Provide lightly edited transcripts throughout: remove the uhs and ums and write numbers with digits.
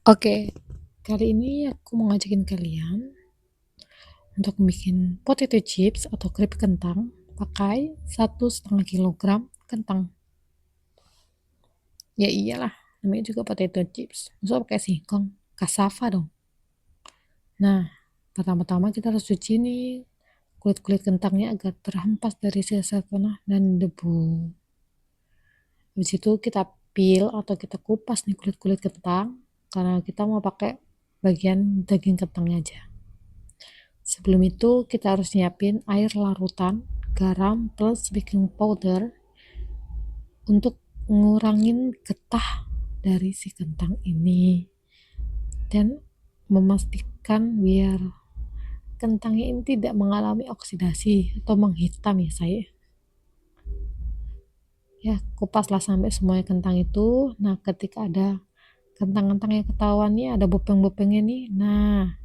Oke, kali ini aku mau ngajakin kalian untuk bikin potato chips atau keripik kentang pakai 1,5 kilogram kentang. Ya iyalah, namanya juga potato chips. Masa pakai singkong? Cassava dong. Nah, pertama-tama kita harus cuci nih kulit-kulit kentangnya agar terhempas dari sisa tanah dan debu. Habis itu kita peel atau kita kupas nih kulit-kulit kentang karena kita mau pakai bagian daging kentangnya aja. Sebelum itu kita harus nyiapin air larutan, garam plus baking powder untuk ngurangin getah dari si kentang ini dan memastikan biar kentangnya ini tidak mengalami oksidasi atau menghitam ya saya. Ya, kupaslah sampai semuanya kentang itu. Nah, ketika ada kentang-kentang yang ketahuan nih ada bopeng-bopengnya nih, nah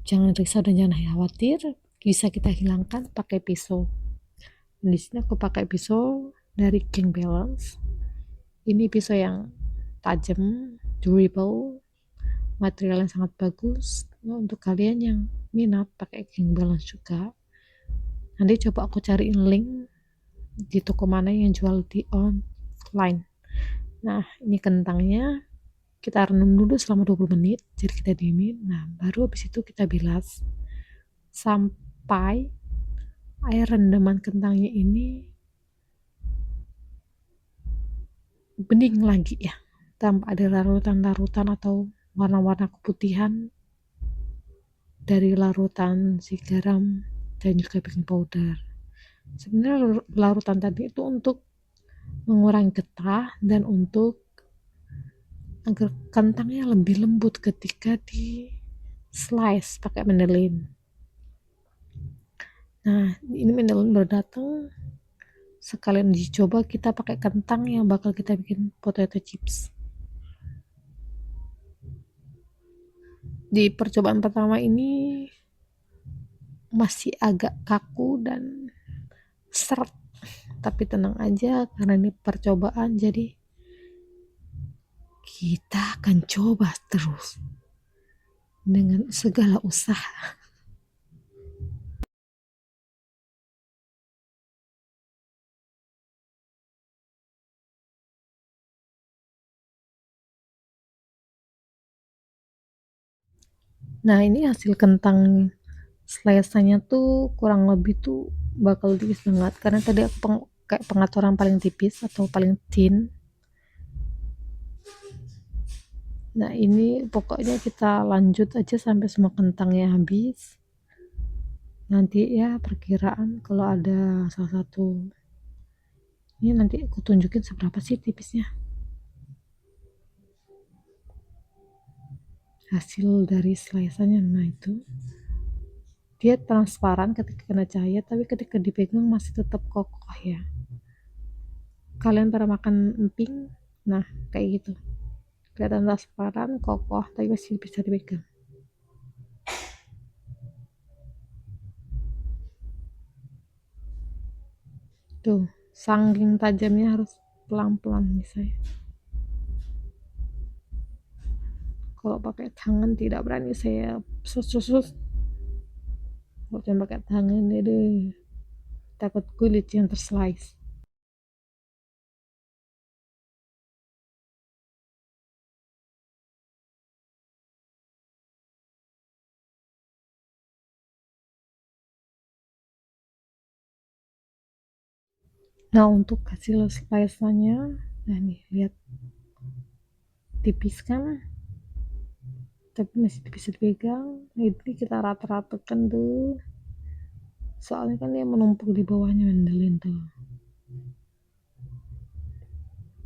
jangan risau dan jangan khawatir, bisa kita hilangkan pakai pisau. Di sini aku pakai pisau dari King Balance. Ini pisau yang tajam, durable, material yang sangat bagus. Nah, untuk kalian yang minat pakai King Balance juga, nanti coba aku cariin link di toko mana yang jual di online. Nah, ini kentangnya kita rendam dulu selama 20 menit, jadi kita diemin. Nah, baru habis itu kita bilas sampai air rendaman kentangnya ini bening lagi ya, tanpa ada larutan-larutan atau warna-warna keputihan dari larutan si garam dan juga baking powder. Sebenarnya larutan tadi itu untuk mengurangi getah dan untuk agar kentangnya lebih lembut ketika di slice pakai mandelin. Nah, ini mandelin baru datang, sekalian dicoba kita pakai kentang yang bakal kita bikin potato chips. Di percobaan pertama ini masih agak kaku dan seret, tapi tenang aja karena ini percobaan, jadi kita akan coba terus dengan segala usaha. Nah, ini hasil kentang slice-nya tuh kurang lebih tuh bakal tipis banget karena tadi aku kayak pengaturan paling tipis atau paling thin. Nah, ini pokoknya kita lanjut aja sampai semua kentangnya habis. Nanti ya perkiraan kalau ada salah satu, ini nanti aku tunjukin seberapa sih tipisnya hasil dari slice-nya. Nah, itu dia transparan ketika kena cahaya, tapi ketika dipegang masih tetap kokoh ya. Kalian pernah makan emping? Nah, kayak gitu, kelihatan transparan, kokoh, tapi masih bisa dipegang. Tuh, saking tajamnya harus pelan-pelan misalnya. Kalau pakai tangan tidak berani saya sus. Kalau jangan pakai tangan deh, takut kulit yang terslice. Nah, untuk hasil slice-nya, nah nih lihat, tipis kan, tapi masih bisa dipegang. Nah, ini kita rata-ratakan tuh, soalnya kan dia menumpuk di bawahnya mandelin tuh.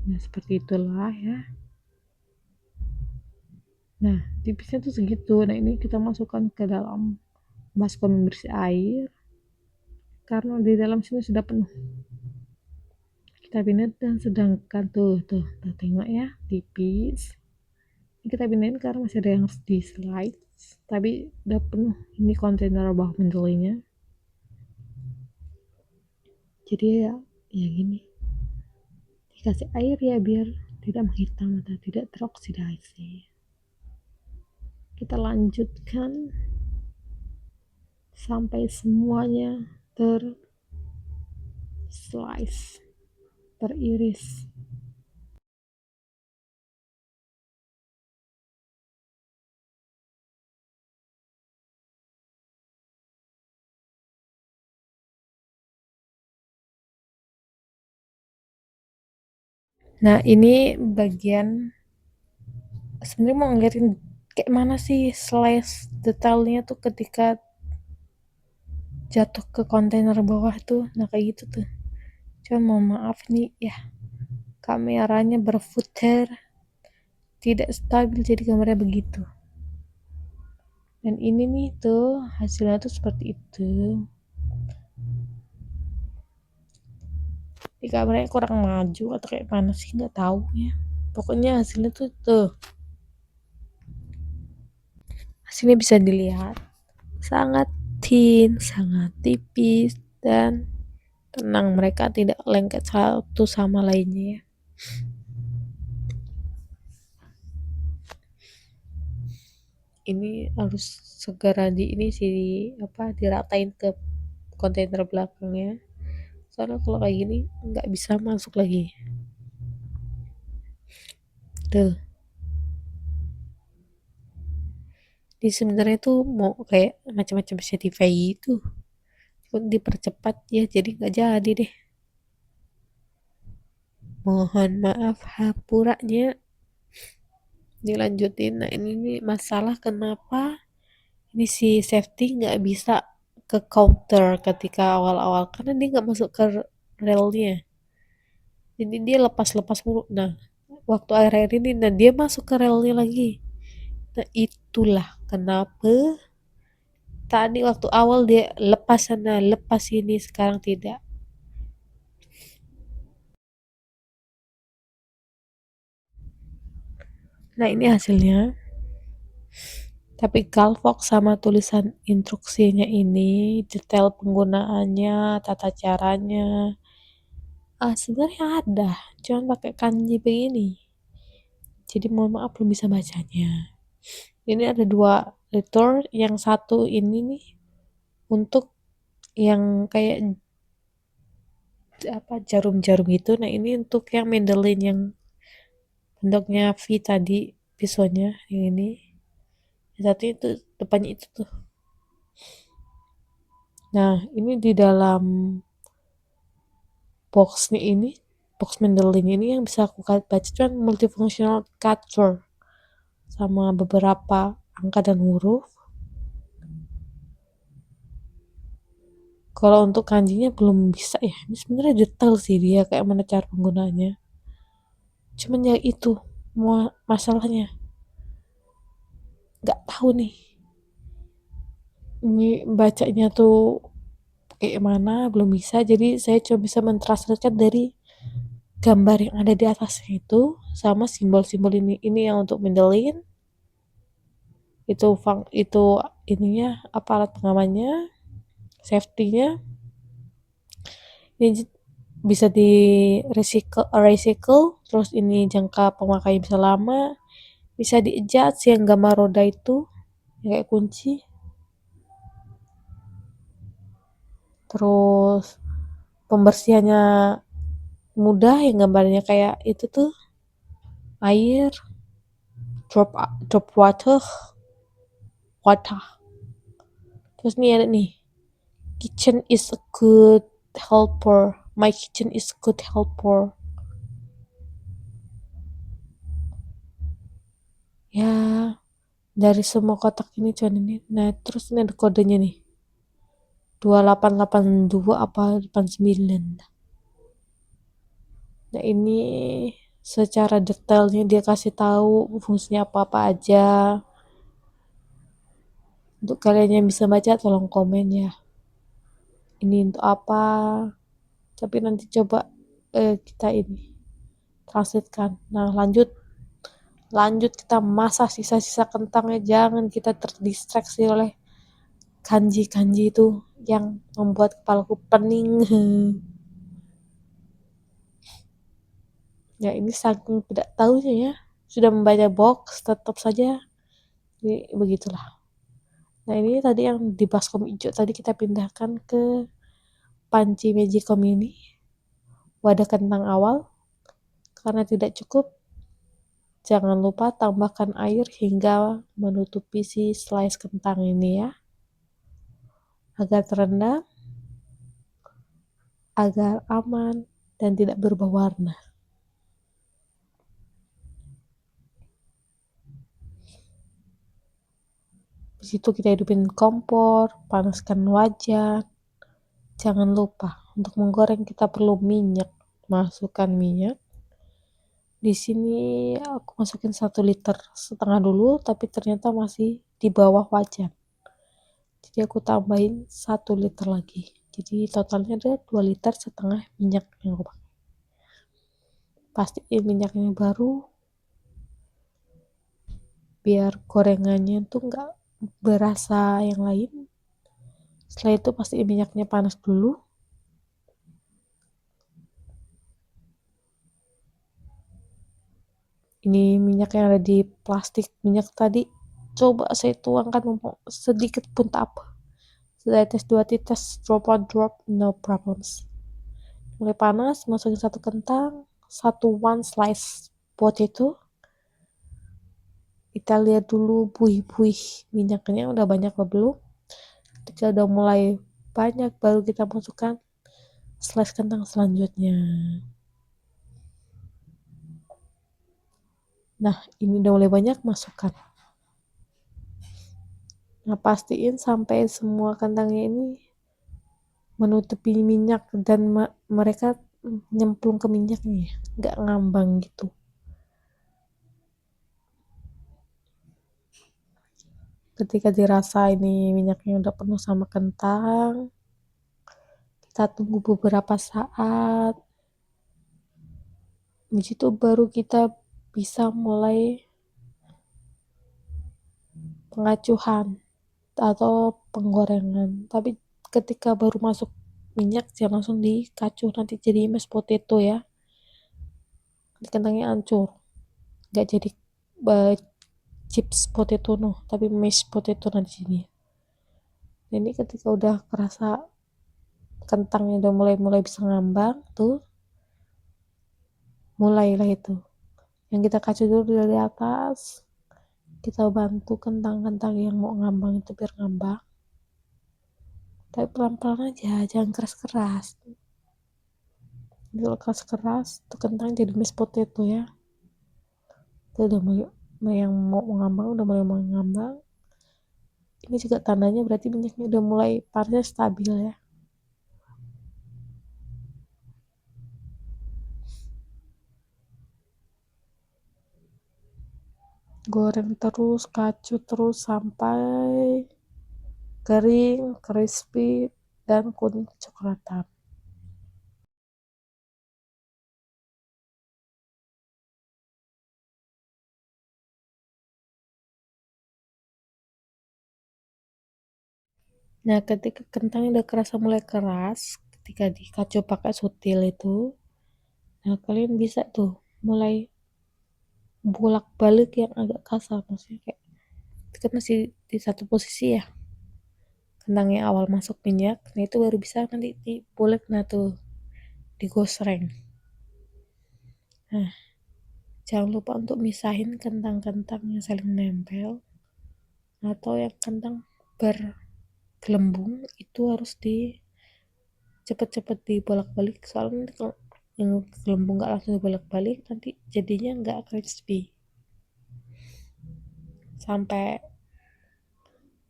Nah, seperti itulah ya. Nah, tipisnya tuh segitu. Nah, ini kita masukkan ke dalam baskom yang bersih air karena di dalam sini sudah penuh. Kita pindahin dan sedangkan tuh tengok ya, tipis. Ini kita pindahin karena masih ada yang harus di slide, tapi udah penuh ini kontainer bawah mendelainya. Jadi ya gini, dikasih air ya biar tidak menghitam atau tidak teroksidasi. Kita lanjutkan sampai semuanya terslice, teriris. Nah, ini bagian sebenarnya mau ngeliatin kayak mana sih slice detailnya tuh ketika jatuh ke kontainer bawah tuh. Nah, kayak gitu tuh. Cuman mohon maaf nih ya, kameranya berputar tidak stabil jadi gambarnya begitu. Dan ini nih tuh hasilnya tuh seperti itu. Di kameranya kurang maju atau kayak mana sih nggak tahu ya. Pokoknya hasilnya tuh hasilnya bisa dilihat sangat thin, sangat tipis dan tenang, mereka tidak lengket satu sama lainnya ya. Ini harus segera diratain ke kontainer belakangnya. Soalnya kalau kayak gini nggak bisa masuk lagi. Tuh. Di sebenarnya tuh mau kayak macam-macam certify gitu. Dipercepat ya jadi nggak jadi deh. Mohon maaf hapuranya. Dilanjutin. Nah ini nih masalah kenapa ini si safety nggak bisa ke counter ketika awal-awal karena dia nggak masuk ke relnya, jadi dia lepas-lepas mulu. Nah waktu akhir-akhir ini nah dia masuk ke relnya lagi. Nah itulah kenapa tadi waktu awal dia lepas sana lepas sini sekarang tidak. Nah ini hasilnya, tapi Galvox sama tulisan instruksinya ini detail penggunaannya tata caranya sebenarnya ada, cuman pakai kanji begini. Jadi mohon maaf belum bisa bacanya. Ini ada dua letter, yang satu ini nih untuk yang kayak apa jarum-jarum gitu. Nah ini untuk yang Mendelin yang bentuknya V tadi pisaunya yang ini. Yang satu itu depannya itu tuh. Nah ini di dalam boxnya ini, box Mendelin ini yang bisa aku baca cuman multifunctional cutter sama beberapa angka dan huruf. Kalau untuk kanjinya belum bisa ya. Ini sebenarnya detail sih dia kayak mana cara penggunaannya. Cuman ya itu masalahnya. Nggak tahu nih. Ini bacanya tuh kayak mana belum bisa. Jadi saya cuma bisa mentranslatekan dari gambar yang ada di atasnya itu sama simbol-simbol ini. Ini yang untuk mendelin. Itu ininya aparat pengamannya, safety-nya. Ini bisa di recycle, terus ini jangka pemakaian bisa lama, bisa di-adjust yang gambar roda itu kayak kunci, terus pembersihannya mudah yang gambarnya kayak itu tuh air drop water. Terus nih ada nih, kitchen is a good helper, my kitchen is a good helper. Ya dari semua kotak ini cuman ini. Nah terus ini ada kodenya nih 2882 apa 89. Nah ini secara detailnya dia kasih tahu fungsinya apa-apa aja. Untuk kalian yang bisa baca tolong komen ya. Ini untuk apa? Tapi nanti coba kita ini translatekan. Nah lanjut kita masak sisa-sisa kentangnya. Jangan kita terdistraksi oleh kanji-kanji itu yang membuat kepalaku pening. Ya ini saking tidak tahunya ya, sudah membaca box tetap saja begitulah. Nah ini tadi yang di baskom hijau tadi kita pindahkan ke panci magicom ini, wadah kentang awal. Karena tidak cukup, jangan lupa tambahkan air hingga menutupi si slice kentang ini ya, agar terendam, agar aman dan tidak berubah warna. Di situ kita hidupin kompor, panaskan wajan. Jangan lupa untuk menggoreng kita perlu minyak. Masukkan minyak. Di sini aku masukin 1,5 liter dulu, tapi ternyata masih di bawah wajan. Jadi aku tambahin 1 liter lagi. Jadi totalnya ada 2,5 liter minyak yang aku pakai. Pastiin minyaknya baru, biar gorengannya tuh nggak berasa yang lain. Setelah itu pastiin minyaknya panas dulu. Ini minyak yang ada di plastik minyak tadi, coba saya tuangkan sedikit pun tak apa. Saya tes 2 tites, drop on drop, no problems. Mulai panas, masukin 1 kentang, 1 slice potato. Kita lihat dulu buih-buih minyaknya udah banyak apa belum. Ketika udah mulai banyak, baru kita masukkan slice kentang selanjutnya. Nah ini udah mulai banyak, masukkan. Nah pastiin sampai semua kentangnya ini menutupi minyak dan mereka nyemplung ke minyaknya, nggak ngambang gitu. Ketika dirasa ini minyaknya udah penuh sama kentang, kita tunggu beberapa saat. Di situ baru kita bisa mulai pengacuhan atau penggorengan. Tapi ketika baru masuk minyak jangan langsung dikacuh, nanti jadi mashed potato ya. Nanti kentangnya hancur, nggak jadi chips potato no, tapi mashed potato nanti jadi. Ini ketika udah kerasa kentangnya udah mulai bisa ngambang tuh, mulailah itu yang kita kacu dulu dari atas, kita bantu kentang-kentang yang mau ngambang itu biar ngambang, tapi pelan-pelan aja, jangan keras-keras. Kalau keras-keras tuh kentang jadi mashed potato ya. Itu udah mulai yang mau ngambang, udah mulai mau ngambang. Ini juga tandanya berarti minyaknya udah mulai panasnya stabil ya. Goreng terus, kacu terus sampai kering, crispy, dan kuning kecoklatan. Nah ketika kentangnya udah kerasa mulai keras, ketika dikacu pakai sutil itu, nah kalian bisa tuh mulai bolak balik yang agak kasar, maksudnya kayak itu kan masih di satu posisi ya, kentangnya awal masuk minyak, nah itu baru bisa nanti dibolak, nah tuh digosreng. Nah jangan lupa untuk misahin kentang-kentang yang saling nempel atau yang kentang bergelembung, itu harus di cepet-cepet dibolak-balik, soalnya nanti kalau yang gelembung nggak langsung dibolak-balik nanti jadinya nggak crispy. Sampai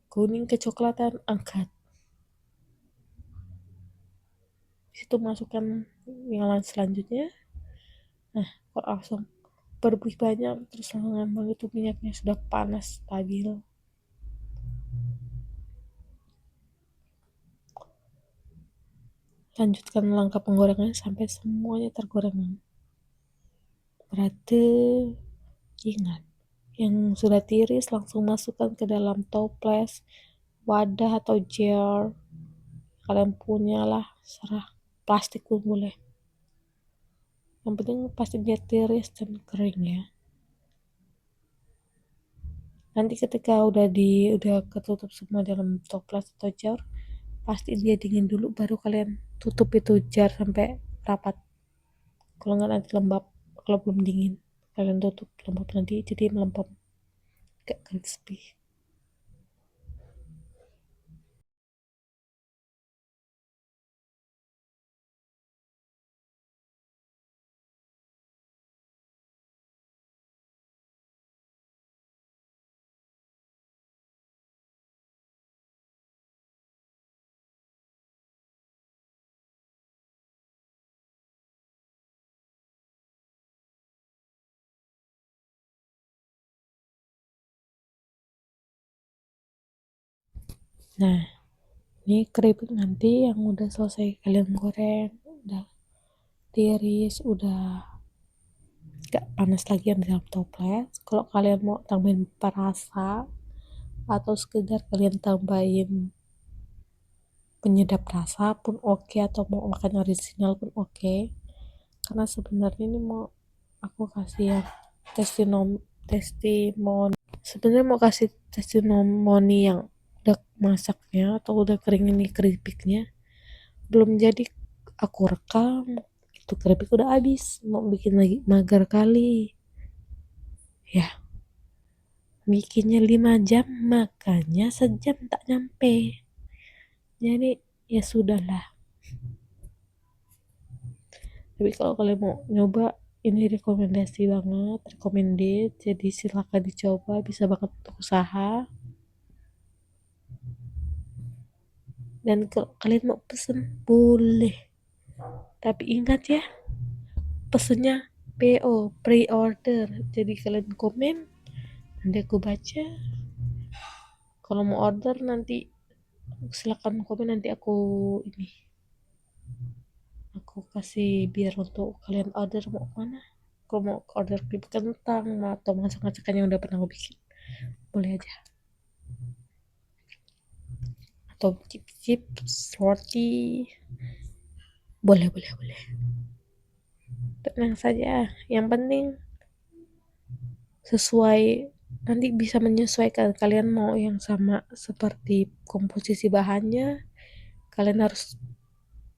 kuning kecoklatan, angkat. Situ masukkan yang lain selanjutnya. Nah kalau langsung berbuih banyak terus langsung ngambang, itu minyaknya sudah panas stabil. Lanjutkan langkah penggorengan sampai semuanya tergoreng. Berarti ingat, yang sudah tiris langsung masukkan ke dalam toples, wadah atau jar kalian punya lah, serah, plastik pun boleh. Yang penting pasti dia tiris dan kering ya. Nanti ketika udah ketutup semua dalam toples atau jar, pasti dia dingin dulu baru kalian tutup itu jar sampai rapat. Kalau nggak nanti lembab. Kalau belum dingin, kalian tutup lembab nanti jadi melempem kayak crispy. Nah, ini keripik nanti yang udah selesai kalian goreng, udah tiris, udah gak panas lagi yang di dalam toples. Kalau kalian mau tambahin perasa atau sekedar kalian tambahin penyedap rasa pun oke, atau mau makan original pun oke. Karena sebenarnya ini mau aku kasih yang testimoni, sebenarnya mau kasih testimoni yang udah masaknya atau udah kering ini keripiknya belum jadi, aku rekam itu keripik udah habis, mau bikin lagi mager kali ya, bikinnya 5 jam makanya sejam tak nyampe, jadi ya sudahlah. Tapi kalau kalian mau nyoba, ini rekomendasi banget, recommended, jadi silakan dicoba, bisa banget untuk usaha. Dan kalau kalian mau pesen boleh, tapi ingat ya, pesennya PO, pre-order, jadi kalian komen nanti aku baca. Kalau mau order nanti silakan komen, nanti aku kasih biar untuk kalian order mau mana. Kalau mau order keripik kentang atau masak-masakan yang udah pernah aku bikin, boleh aja. Atau chips, roti, boleh boleh boleh. Tenang saja, yang penting sesuai, nanti bisa menyesuaikan kalian mau yang sama seperti komposisi bahannya, kalian harus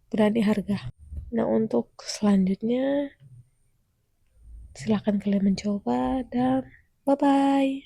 berani harga. Nah, untuk selanjutnya silahkan kalian mencoba dan bye bye.